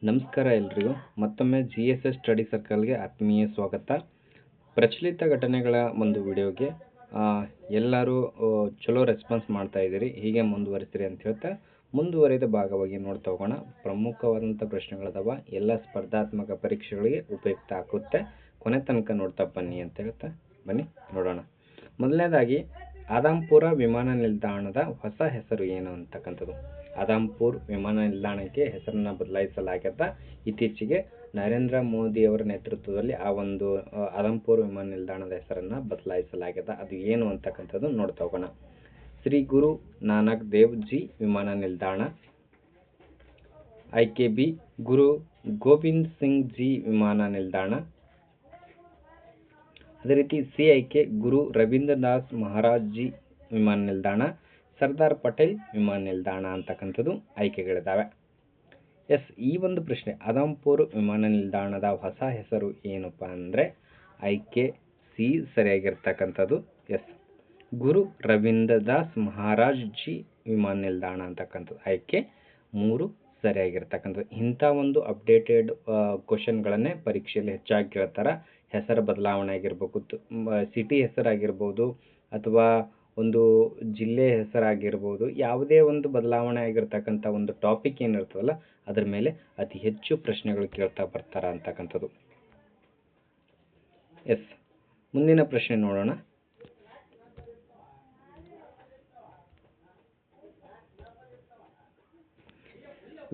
ನಮಸ್ಕಾರ ಎಲ್ರಿಗೂ ಮತ್ತೊಮ್ಮೆ GSS ಸ್ಟಡಿ ಸರ್ಕಲ್ಗೆ ಆತ್ಮೀಯ ಸ್ವಾಗತ. ಪ್ರಚಲಿತ ಘಟನೆಗಳ ಒಂದು ವಿಡಿಯೋಗೆ ಎಲ್ಲರೂ ಚಲೋ ರೆಸ್ಪಾನ್ಸ್ ಮಾಡ್ತಾ ಇದ್ದೀರಿ, ಹೀಗೆ ಮುಂದುವರಿಸಿರಿ ಅಂತ ಹೇಳ್ತಾ ಮುಂದುವರಿದ ಭಾಗವಾಗಿ ನೋಡ್ತಾ ಹೋಗೋಣ. ಪ್ರಮುಖವಾದಂಥ ಪ್ರಶ್ನೆಗಳದಾವ, ಎಲ್ಲ ಸ್ಪರ್ಧಾತ್ಮಕ ಪರೀಕ್ಷೆಗಳಿಗೆ ಉಪಯುಕ್ತ ಆಗುತ್ತೆ. ಕೊನೆ ತನಕ ನೋಡ್ತಾ ಬನ್ನಿ ಅಂತ ಹೇಳ್ತಾ ಬನ್ನಿ ನೋಡೋಣ. ಮೊದಲನೇದಾಗಿ ಆದಾಂಪುರ ವಿಮಾನ ನಿಲ್ದಾಣದ ಹೊಸ ಹೆಸರು ಏನು ಅಂತಕ್ಕಂಥದ್ದು. ಆದಾಂಪುರ್ ವಿಮಾನ ನಿಲ್ದಾಣಕ್ಕೆ ಹೆಸರನ್ನು ಬದಲಾಯಿಸಲಾಗ್ಯದ. ಇತ್ತೀಚೆಗೆ ನರೇಂದ್ರ ಮೋದಿ ಅವರ ನೇತೃತ್ವದಲ್ಲಿ ಆ ಒಂದು ಆದಾಂಪುರ್ ವಿಮಾನ ನಿಲ್ದಾಣದ ಹೆಸರನ್ನು ಬದಲಾಯಿಸಲಾಗ್ಯದ. ಅದು ಏನು ಅಂತಕ್ಕಂಥದ್ದು ನೋಡ್ತಾ ಹೋಗೋಣ. ಶ್ರೀ ಗುರು ನಾನಕ್ ದೇವ್ ಜಿ ವಿಮಾನ ನಿಲ್ದಾಣ. ಆಯ್ಕೆ ಬಿ ಗುರು ಗೋವಿಂದ್ ಸಿಂಗ್ ಜಿ ವಿಮಾನ ನಿಲ್ದಾಣ. ಅದೇ ರೀತಿ ಸಿ ಆಯ್ಕೆ ಗುರು ರವೀಂದ್ರನಾಥ್ ಮಹಾರಾಜ್ ಜಿ ವಿಮಾನ ನಿಲ್ದಾಣ. ಸರ್ದಾರ್ ಪಟೇಲ್ ವಿಮಾನ ನಿಲ್ದಾಣ ಅಂತಕ್ಕಂಥದ್ದು ಆಯ್ಕೆಗಳಿದ್ದಾವೆ. ಈ ಒಂದು ಪ್ರಶ್ನೆ, ಆದಾಂಪುರ್ ವಿಮಾನ ನಿಲ್ದಾಣದ ಹೊಸ ಹೆಸರು ಏನಪ್ಪ ಅಂದರೆ ಆಯ್ಕೆ ಸಿ ಸರಿಯಾಗಿರ್ತಕ್ಕಂಥದ್ದು. ಗುರು ರವೀಂದ್ರದಾಸ್ ಮಹಾರಾಜ್ ಜಿ ವಿಮಾನ ನಿಲ್ದಾಣ ಅಂತಕ್ಕಂಥದ್ದು ಆಯ್ಕೆ 3 ಸರಿಯಾಗಿರ್ತಕ್ಕಂಥದ್ದು. ಇಂಥ ಒಂದು ಅಪ್ಡೇಟೆಡ್ ಕ್ವಶನ್ಗಳನ್ನೇ ಪರೀಕ್ಷೆಯಲ್ಲಿ ಹೆಚ್ಚಾಗಿ ಕೇಳ್ತಾರೆ. ಹೆಸರು ಬದಲಾವಣೆ ಆಗಿರ್ಬೇಕು, ಸಿಟಿ ಹೆಸರಾಗಿರ್ಬೋದು ಅಥವಾ ಒಂದು ಜಿಲ್ಲೆ ಹೆಸರಾಗಿರ್ಬೋದು, ಯಾವುದೇ ಒಂದು ಬದಲಾವಣೆ ಆಗಿರ್ತಕ್ಕಂಥ ಒಂದು ಟಾಪಿಕ್ ಏನಿರ್ತದಲ್ಲ ಅದ್ರ ಮೇಲೆ ಅತಿ ಹೆಚ್ಚು ಪ್ರಶ್ನೆಗಳು ಕೇಳ್ತಾ ಬರ್ತಾರ ಅಂತಕ್ಕಂಥದ್ದು. ಮುಂದಿನ ಪ್ರಶ್ನೆ ನೋಡೋಣ.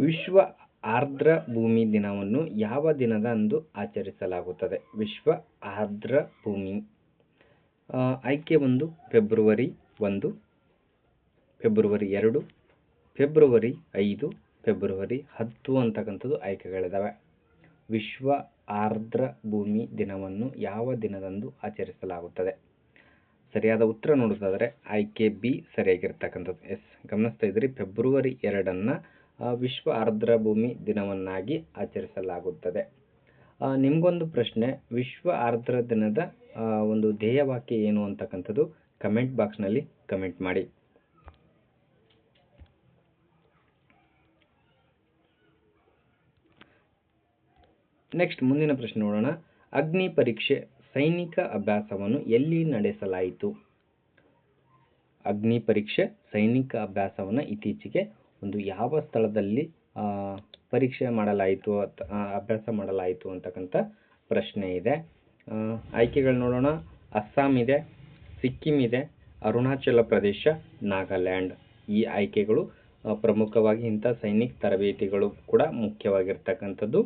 ವಿಶ್ವ ಆರ್ದ್ರ ಭೂಮಿ ದಿನವನ್ನು ಯಾವ ದಿನದಂದು ಆಚರಿಸಲಾಗುತ್ತದೆ? ವಿಶ್ವ ಆರ್ದ್ರ ಭೂಮಿ ಆಯ್ಕೆ 1 ಫೆಬ್ರವರಿ 1, ಫೆಬ್ರವರಿ 2, ಫೆಬ್ರವರಿ 5, ಫೆಬ್ರವರಿ 10 ಅಂತಕ್ಕಂಥದ್ದು ಆಯ್ಕೆಗಳಿದ್ದಾವೆ. ವಿಶ್ವ ಆರ್ದ್ರ ಭೂಮಿ ದಿನವನ್ನು ಯಾವ ದಿನದಂದು ಆಚರಿಸಲಾಗುತ್ತದೆ? ಸರಿಯಾದ ಉತ್ತರ ನೋಡೋದಾದರೆ ಆಯ್ಕೆ ಬಿ ಸರಿಯಾಗಿರ್ತಕ್ಕಂಥದ್ದು. ಗಮನಿಸ್ತಾ ಇದ್ರಿ, ಫೆಬ್ರವರಿ 2 ವಿಶ್ವ ಆರ್ದ್ರ ಭೂಮಿ ದಿನವನ್ನಾಗಿ ಆಚರಿಸಲಾಗುತ್ತದೆ. ನಿಮಗೊಂದು ಪ್ರಶ್ನೆ, ವಿಶ್ವ ಆರ್ದ್ರ ದಿನದ ಒಂದು ಧ್ಯೇಯವಾಕ್ಯ ಏನು ಅಂತಕ್ಕಂಥದ್ದು ಕಮೆಂಟ್ ಬಾಕ್ಸ್ನಲ್ಲಿ ಕಮೆಂಟ್ ಮಾಡಿ. ನೆಕ್ಸ್ಟ್ ಮುಂದಿನ ಪ್ರಶ್ನೆ ನೋಡೋಣ. ಅಗ್ನಿ ಪರೀಕ್ಷೆ ಸೈನಿಕ ಅಭ್ಯಾಸವನ್ನು ಎಲ್ಲಿ ನಡೆಸಲಾಯಿತು? ಅಗ್ನಿ ಪರೀಕ್ಷೆ ಸೈನಿಕ ಅಭ್ಯಾಸವನ್ನು ಇತ್ತೀಚೆಗೆ ಒಂದು ಯಾವ ಸ್ಥಳದಲ್ಲಿ ಪರೀಕ್ಷೆ ಮಾಡಲಾಯಿತು, ಅಭ್ಯಾಸ ಮಾಡಲಾಯಿತು ಅಂತಕ್ಕಂಥ ಪ್ರಶ್ನೆ ಇದೆ. ಆಯ್ಕೆಗಳು ನೋಡೋಣ. ಅಸ್ಸಾಂ ಇದೆ, ಸಿಕ್ಕಿಂ ಇದೆ, ಅರುಣಾಚಲ ಪ್ರದೇಶ, ನಾಗಾಲ್ಯಾಂಡ್. ಈ ಆಯ್ಕೆಗಳು ಪ್ರಮುಖವಾಗಿ ಇಂಥ ಸೈನಿಕ ತರಬೇತಿಗಳು ಕೂಡ ಮುಖ್ಯವಾಗಿರ್ತಕ್ಕಂಥದ್ದು.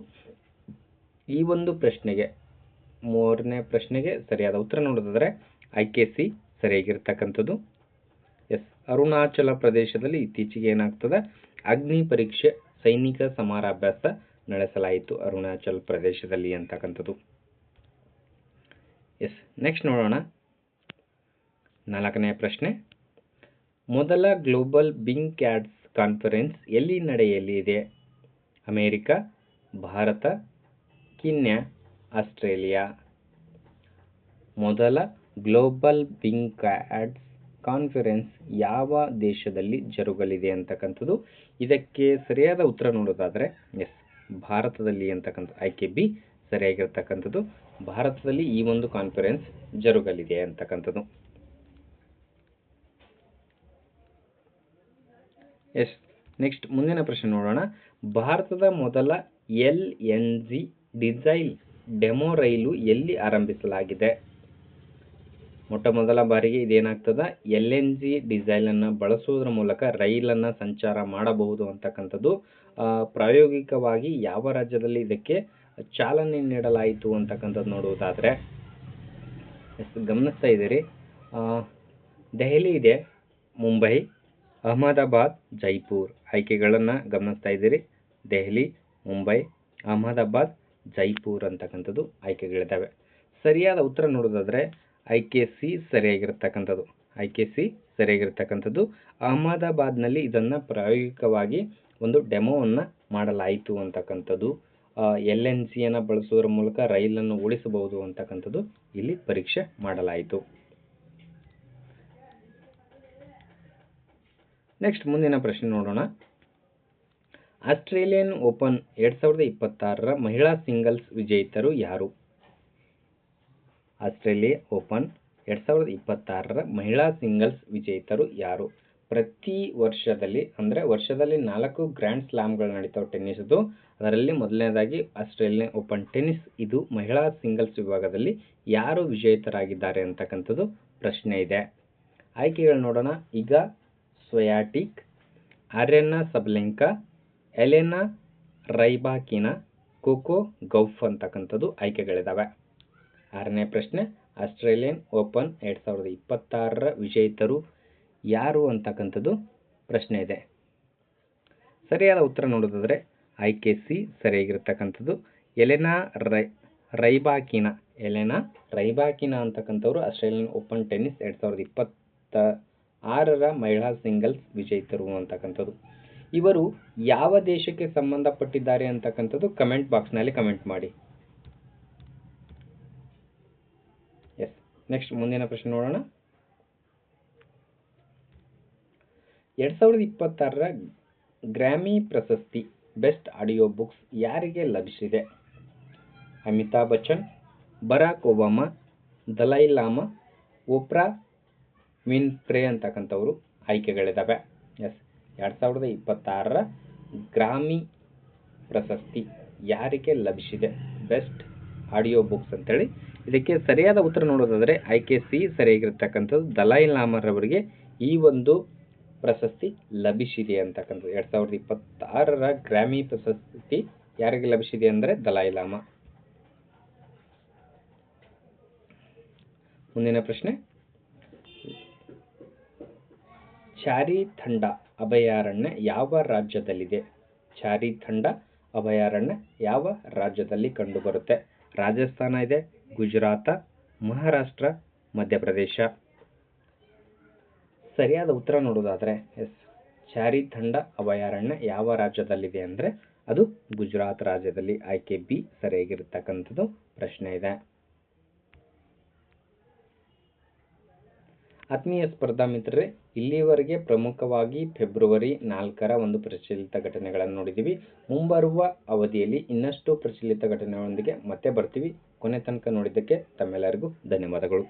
ಈ ಒಂದು ಪ್ರಶ್ನೆಗೆ, 3ನೇ ಪ್ರಶ್ನೆಗೆ ಸರಿಯಾದ ಉತ್ತರ ನೋಡೋದಾದರೆ ಆಯ್ಕೆ ಸಿ ಸರಿಯಾಗಿರ್ತಕ್ಕಂಥದ್ದು. ಅರುಣಾಚಲ ಪ್ರದೇಶದಲ್ಲಿ ಇತ್ತೀಚೆಗೆ ಏನಾಗ್ತದೆ, ಅಗ್ನಿ ಪರೀಕ್ಷೆ ಸೈನಿಕ ಸಮರಾಭ್ಯಾಸ ನಡೆಸಲಾಯಿತು ಅರುಣಾಚಲ ಪ್ರದೇಶದಲ್ಲಿ ಅಂತಕ್ಕಂಥದ್ದು. ನೆಕ್ಸ್ಟ್ ನೋಡೋಣ. 4ನೇ ಪ್ರಶ್ನೆ, ಮೊದಲ ಗ್ಲೋಬಲ್ ಬಿಂಗ್ ಕ್ಯಾಟ್ಸ್ ಕಾನ್ಫರೆನ್ಸ್ ಎಲ್ಲಿ ನಡೆಯಲಿದೆ? America, Bharat, Kenya, Australia. ಮೊದಲ ಗ್ಲೋಬಲ್ ಬಿಂಗ್ ಕ್ಯಾಟ್ಸ್ ಕಾನ್ಫರೆನ್ಸ್ ಯಾವ ದೇಶದಲ್ಲಿ ಜರುಗಲಿದೆ ಅಂತಕ್ಕಂಥದ್ದು. ಇದಕ್ಕೆ ಸರಿಯಾದ ಉತ್ತರ ನೋಡೋದಾದರೆ ಭಾರತದಲ್ಲಿ ಅಂತಕ್ಕಂಥ ಆಯ್ಕೆ ಬಿ ಸರಿಯಾಗಿರ್ತಕ್ಕಂಥದ್ದು. ಭಾರತದಲ್ಲಿ ಈ ಒಂದು ಕಾನ್ಫರೆನ್ಸ್ ಜರುಗಲಿದೆ ಅಂತಕ್ಕಂಥದ್ದು. ನೆಕ್ಸ್ಟ್ ಮುಂದಿನ ಪ್ರಶ್ನೆ ನೋಡೋಣ. ಭಾರತದ ಮೊದಲ LNG ಡೀಸೆಲ್ ಡೆಮೋ ರೈಲು ಎಲ್ಲಿ ಆರಂಭಿಸಲಾಗಿದೆ? ಮೊಟ್ಟ ಮೊದಲ ಬಾರಿಗೆ ಇದೇನಾಗ್ತದ, LNG ಡೀಸೆಲನ್ನು ಬಳಸುವುದರ ಮೂಲಕ ರೈಲನ್ನು ಸಂಚಾರ ಮಾಡಬಹುದು ಅಂತಕ್ಕಂಥದ್ದು. ಪ್ರಾಯೋಗಿಕವಾಗಿ ಯಾವ ರಾಜ್ಯದಲ್ಲಿ ಇದಕ್ಕೆ ಚಾಲನೆ ನೀಡಲಾಯಿತು ಅಂತಕ್ಕಂಥದ್ದು ನೋಡುವುದಾದರೆ ಗಮನಿಸ್ತಾ ಇದ್ದೀರಿ, ದೆಹಲಿ ಇದೆ, ಮುಂಬೈ, ಅಹಮದಾಬಾದ್, ಜೈಪುರ್. ಆಯ್ಕೆಗಳನ್ನು ಗಮನಿಸ್ತಾ ಇದ್ದೀರಿ, ದೆಹಲಿ, ಮುಂಬೈ, ಅಹಮದಾಬಾದ್, ಜೈಪುರ್ ಅಂತಕ್ಕಂಥದ್ದು ಆಯ್ಕೆಗಳಿದ್ದಾವೆ. ಸರಿಯಾದ ಉತ್ತರ ನೋಡೋದಾದರೆ ಆಯ್ಕೆ ಸಿ ಸರಿಯಾಗಿರ್ತಕ್ಕಂಥದ್ದು. ಆಯ್ಕೆ ಸಿ ಸರಿಯಾಗಿರ್ತಕ್ಕಂಥದ್ದು. ಅಹಮದಾಬಾದ್ನಲ್ಲಿ ಇದನ್ನು ಪ್ರಾಯೋಗಿಕವಾಗಿ ಒಂದು ಡೆಮೋವನ್ನು ಮಾಡಲಾಯಿತು ಅಂತಕ್ಕಂಥದ್ದು. LNGಯನ್ನು ಬಳಸುವುದರ ಮೂಲಕ ರೈಲನ್ನು ಉಳಿಸಬಹುದು ಅಂತಕ್ಕಂಥದ್ದು ಇಲ್ಲಿ ಪರೀಕ್ಷೆ ಮಾಡಲಾಯಿತು. ನೆಕ್ಸ್ಟ್ ಮುಂದಿನ ಪ್ರಶ್ನೆ ನೋಡೋಣ. ಆಸ್ಟ್ರೇಲಿಯನ್ ಓಪನ್ 2026ರ ಮಹಿಳಾ ಸಿಂಗಲ್ಸ್ ವಿಜೇತರು ಯಾರು? ಆಸ್ಟ್ರೇಲಿಯಾ ಓಪನ್ 2026ರ ಮಹಿಳಾ ಸಿಂಗಲ್ಸ್ ವಿಜೇತರು ಯಾರು? ಪ್ರತಿ ವರ್ಷದಲ್ಲಿ ಅಂದರೆ ವರ್ಷದಲ್ಲಿ 4 ಗ್ರ್ಯಾಂಡ್ ಸ್ಲಾಮ್ಗಳು ನಡೀತಾವೆ ಟೆನ್ನಿಸ್ದು. ಅದರಲ್ಲಿ ಮೊದಲನೇದಾಗಿ ಆಸ್ಟ್ರೇಲಿಯನ್ ಓಪನ್ ಟೆನ್ನಿಸ್. ಇದು ಮಹಿಳಾ ಸಿಂಗಲ್ಸ್ ವಿಭಾಗದಲ್ಲಿ ಯಾರು ವಿಜೇತರಾಗಿದ್ದಾರೆ ಅಂತಕ್ಕಂಥದ್ದು ಪ್ರಶ್ನೆ ಇದೆ. ಆಯ್ಕೆಗಳು ನೋಡೋಣ. ಈಗ ಸ್ವಿಯಾಟೆಕ್, ಆರ್ಯನಾ ಸಬಲೆಂಕಾ, ಎಲೆನಾ ರೈಬಾಕಿನಾ, ಕೋಕೋ ಗೌಫ್ ಅಂತಕ್ಕಂಥದ್ದು ಆಯ್ಕೆಗಳಿದ್ದಾವೆ. 6ನೇ ಪ್ರಶ್ನೆ, ಆಸ್ಟ್ರೇಲಿಯನ್ ಓಪನ್ 2026ರ ವಿಜೇತರು ಯಾರು ಅಂತಕ್ಕಂಥದ್ದು ಪ್ರಶ್ನೆ ಇದೆ. ಸರಿಯಾದ ಉತ್ತರ ನೋಡೋದಾದರೆ ಆಯ್ಕೆ ಸಿ ಸರಿಯಾಗಿರ್ತಕ್ಕಂಥದ್ದು ಎಲೆನಾ ರೈಬಾಕಿನಾ. ಎಲೆನಾ ರೈಬಾಕಿನಾ ಅಂತಕ್ಕಂಥವ್ರು ಆಸ್ಟ್ರೇಲಿಯನ್ ಓಪನ್ ಟೆನ್ನಿಸ್ 2026ರ ಮಹಿಳಾ ಸಿಂಗಲ್ಸ್ ವಿಜೇತರು ಅಂತಕ್ಕಂಥದ್ದು. ಇವರು ಯಾವ ದೇಶಕ್ಕೆ ಸಂಬಂಧಪಟ್ಟಿದ್ದಾರೆ ಅಂತಕ್ಕಂಥದ್ದು ಕಮೆಂಟ್ ಬಾಕ್ಸ್ನಲ್ಲಿ ಕಮೆಂಟ್ ಮಾಡಿ. ಎಸ್, ನೆಕ್ಸ್ಟ್ ಮುಂದಿನ ಪ್ರಶ್ನೆ ನೋಡೋಣ. 2026ರ ಗ್ರಾಮಿ ಪ್ರಶಸ್ತಿ ಬೆಸ್ಟ್ ಆಡಿಯೋ ಬುಕ್ಸ್ ಯಾರಿಗೆ ಲಭಿಸಿದೆ? Amitabh Bachchan, Barack Obama, Dalai Lama, Oprah Winfrey ಅಂತಕ್ಕಂಥವ್ರು ಆಯ್ಕೆಗಳಿದ್ದಾವೆ. ಎಸ್, 2026ರ ಗ್ರಾಮಿ ಪ್ರಶಸ್ತಿ ಯಾರಿಗೆ ಲಭಿಸಿದೆ ಬೆಸ್ಟ್ ಆಡಿಯೋ ಬುಕ್ಸ್ ಅಂತೇಳಿ. ಇದಕ್ಕೆ ಸರಿಯಾದ ಉತ್ತರ ನೋಡೋದಾದರೆ ಆಯ್ಕೆ ಸಿ ಸರಿಯಾಗಿರ್ತಕ್ಕಂಥದ್ದು ದಲೈ ಲಾಮಾರವರಿಗೆ ಈ ಒಂದು ಪ್ರಶಸ್ತಿ ಲಭಿಸಿದೆ ಅಂತಕ್ಕಂಥದ್ದು. 2026ರ ಗ್ರಾಮಿ ಪ್ರಶಸ್ತಿ ಯಾರಿಗೆ ಲಭಿಸಿದೆ ಅಂದರೆ ದಲೈ ಲಾಮಾ. ಮುಂದಿನ ಪ್ರಶ್ನೆ, ಚಾರಿಥಂಡ ಅಭಯಾರಣ್ಯ ಯಾವ ರಾಜ್ಯದಲ್ಲಿದೆ? ಚಾರಿಥಂಡ ಅಭಯಾರಣ್ಯ ಯಾವ ರಾಜ್ಯದಲ್ಲಿ ಕಂಡುಬರುತ್ತೆ? ರಾಜಸ್ಥಾನ ಇದೆ, ಗುಜರಾತ, ಮಹಾರಾಷ್ಟ್ರ, ಮಧ್ಯಪ್ರದೇಶ. ಸರಿಯಾದ ಉತ್ತರ ನೋಡೋದಾದರೆ ಎಸ್, ಚಾರಿಥಂಡ ಅಭಯಾರಣ್ಯ ಯಾವ ರಾಜ್ಯದಲ್ಲಿದೆ ಅಂದರೆ ಅದು ಗುಜರಾತ್ ರಾಜ್ಯದಲ್ಲಿ. ಆಯ್ಕೆ ಬಿ ಸರಿಯಾಗಿರ್ತಕ್ಕಂಥದ್ದು ಪ್ರಶ್ನೆ ಇದೆ. ಆತ್ಮೀಯ ಸ್ಪರ್ಧಾ ಮಿತ್ರರೇ, ಇಲ್ಲಿವರೆಗೆ ಪ್ರಮುಖವಾಗಿ ಫೆಬ್ರವರಿ 4ರ ಒಂದು ಪ್ರಚಲಿತ ಘಟನೆಗಳನ್ನು ನೋಡಿದ್ದೀವಿ. ಮುಂಬರುವ ಅವಧಿಯಲ್ಲಿ ಇನ್ನಷ್ಟು ಪ್ರಚಲಿತ ಘಟನೆಗಳೊಂದಿಗೆ ಮತ್ತೆ ಬರ್ತೀವಿ. ಕೊನೆ ತನಕ ನೋಡಿದ್ದಕ್ಕೆ ತಮ್ಮೆಲ್ಲರಿಗೂ ಧನ್ಯವಾದಗಳು.